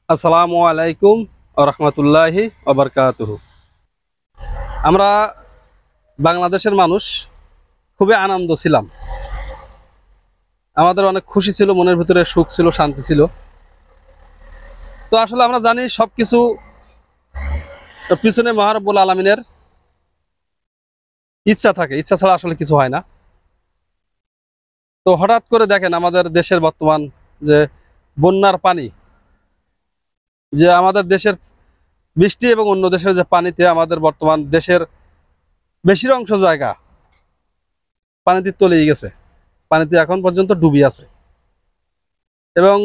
আসসালামু আলাইকুম রহমতুল্লাহি ওবরকাতুহু। আমরা বাংলাদেশের মানুষ খুবই আনন্দ ছিলাম, আমাদের অনেক খুশি ছিল, মনের ভিতরে সুখ ছিল, শান্তি ছিল। তো আসলে আমরা জানি সবকিছু পিছনে মহারব্বুল আলমিনের ইচ্ছা থাকে, ইচ্ছা ছাড়া আসলে কিছু হয় না। তো হঠাৎ করে দেখেন আমাদের দেশের বর্তমান যে বন্যার পানি, যে আমাদের দেশের বৃষ্টি এবং অন্য দেশের যে পানিতে আমাদের বর্তমান দেশের বেশির অংশ জায়গা পানিতে তলিয়ে গেছে, পানিতে এখন পর্যন্ত ডুবি আছে। এবং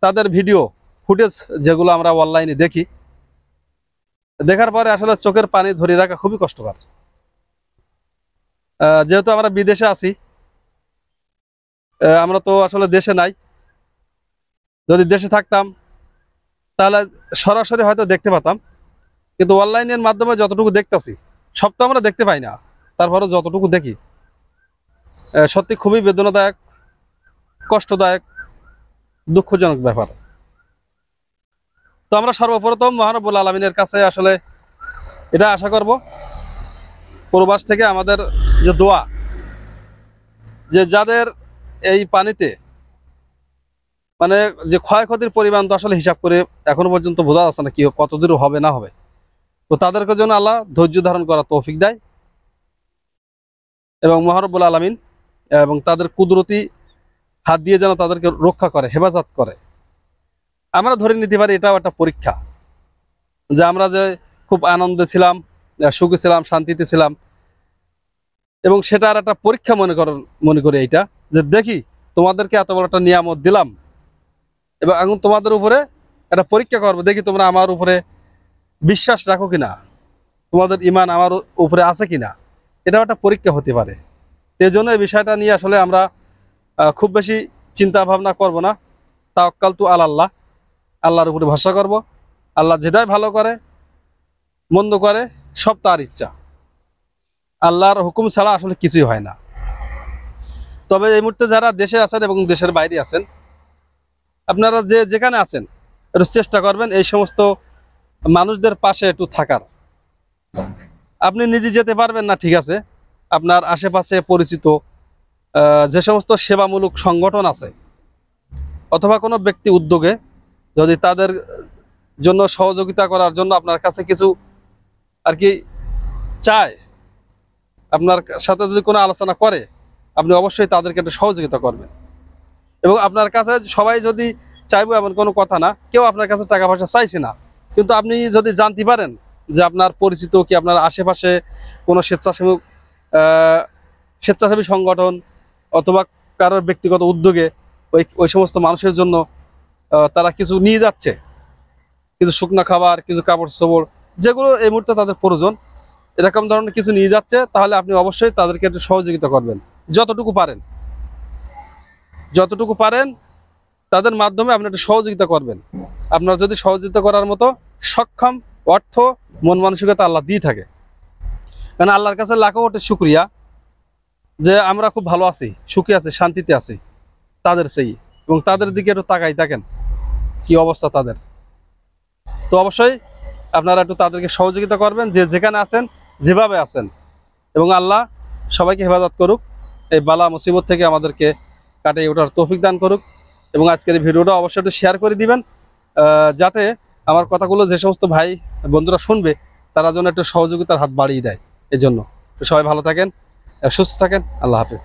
তাদের ভিডিও ফুটেজ যেগুলো আমরা অনলাইনে দেখি, দেখার পরে আসলে চোখের পানি ধরে রাখা খুবই কষ্টকর। যেহেতু আমরা বিদেশে আছি, আমরা তো আসলে দেশে নাই। যদি দেশে থাকতাম তাহলে সরাসরি হয়তো দেখতে পেতাম, কিন্তু অনলাইনের মাধ্যমে যতটুকু দেখতেছি সব তো আমরা দেখতে পাই না। তারপরে যতটুকু দেখি সত্যি খুবই বেদনাদায়ক, কষ্টদায়ক, দুঃখজনক ব্যাপার। তো আমরা সর্বপ্রথম মহানবুল আলমিনের কাছে আসলে এটা আশা করব, প্রবাস থেকে আমাদের যে দোয়া, যে যাদের এই পানিতে মানে যে ক্ষয়ক্ষতির পরিমাণ তো আসলে হিসাব করে এখনো পর্যন্ত বোঝা যাচ্ছে না কি কতদূর হবে না হবে। তো তাদেরকে জন্য আল্লাহ ধৈর্য ধারণ করার তৌফিক দেয় এবং মহারব্বুল আলমিন এবং তাদের কুদরতি হাত দিয়ে যেন তাদেরকে রক্ষা করে, হেফাজত করে। আমরা ধরে নিতে পারি এটাও একটা পরীক্ষা, যে আমরা যে খুব আনন্দে ছিলাম, সুখে ছিলাম, শান্তিতে ছিলাম, এবং সেটা আর একটা পরীক্ষা মনে করি এইটা, যে দেখি তোমাদেরকে এত বড় একটা নিয়ামত দিলাম এবং এখন তোমাদের উপরে একটা পরীক্ষা করবো, দেখি তোমরা আমার উপরে বিশ্বাস রাখো কিনা, তোমাদের ইমান আমার উপরে আছে কিনা। এটাও একটা পরীক্ষা হতে পারে। এই জন্য এই বিষয়টা নিয়ে আসলে আমরা খুব বেশি চিন্তা ভাবনা করব না। তাওয়াক্কালতু আলাল্লাহ, আল্লাহর উপরে ভরসা করব। আল্লাহ যেটাই ভালো করে মন্দ করে সব তার ইচ্ছা, আল্লাহর হুকুম ছাড়া আসলে কিছুই হয় না। তবে এই মুহূর্তে যারা দেশে আছেন এবং দেশের বাইরে আছেন, আপনারা যে যেখানে আছেন একটু চেষ্টা করবেন এই সমস্ত মানুষদের পাশে একটু থাকার। আপনি নিজে যেতে পারবেন না, ঠিক আছে, আপনার আশেপাশে পরিচিত যে সমস্ত সেবামূলক সংগঠন আছে অথবা কোনো ব্যক্তি উদ্যোগে যদি তাদের জন্য সহযোগিতা করার জন্য আপনার কাছে কিছু আর কি চায়, আপনার সাথে যদি কোনো আলোচনা করে, আপনি অবশ্যই তাদেরকে একটু সহযোগিতা করবেন। এবং আপনার কাছে সবাই যদি চাইবো এমন কোনো কথা না, কেউ আপনার কাছে টাকা পয়সা চাইছে না, কিন্তু আপনি যদি জানতে পারেন যে আপনার পরিচিত কি আপনার আশেপাশে কোনো স্বেচ্ছাসেবী সংগঠন অথবা কারোর ব্যক্তিগত উদ্যোগে ওই ওই সমস্ত মানুষের জন্য তারা কিছু নিয়ে যাচ্ছে, কিছু শুকনো খাবার, কিছু কাপড় চোপড়, যেগুলো এই মুহূর্তে তাদের প্রয়োজন, এরকম ধরনের কিছু নিয়ে যাচ্ছে, তাহলে আপনি অবশ্যই তাদেরকে একটু সহযোগিতা করবেন। যতটুকু পারেন, যতটুকু পারেন তাদের মাধ্যমে আপনি একটু সহযোগিতা করবেন। আপনার যদি সহযোগিতা করার মতো সক্ষম অর্থ, মন মানসিকতা আল্লাহ দিয়ে থাকে। কারণ আল্লাহর কাছে লাখো কোটি শুকরিয়া যে আমরা খুব ভালো আছি, সুখে আছি, শান্তিতে আছি তাদের সেই। এবং তাদের দিকে একটু তাকাই থাকেন কি অবস্থা তাদের। তো অবশ্যই আপনারা একটু তাদেরকে সহযোগিতা করবেন যে যেখানে আছেন, যেভাবে আছেন। এবং আল্লাহ সবাইকে হেফাজত করুক, এই বালা মুসিবত থেকে আমাদেরকে কাটিয়ে ওঠার তৌফিক দান করুক। এবং আজকের এই ভিডিওটা অবশ্যই একটু শেয়ার করে দিবেন, যাতে আমার কথাগুলো যে সমস্ত ভাই বন্ধুরা শুনবে তারা যেন একটু সহযোগিতার হাত বাড়িয়ে দেয়। এই জন্য সবাই ভালো থাকেন, সুস্থ থাকেন। আল্লাহ হাফেজ।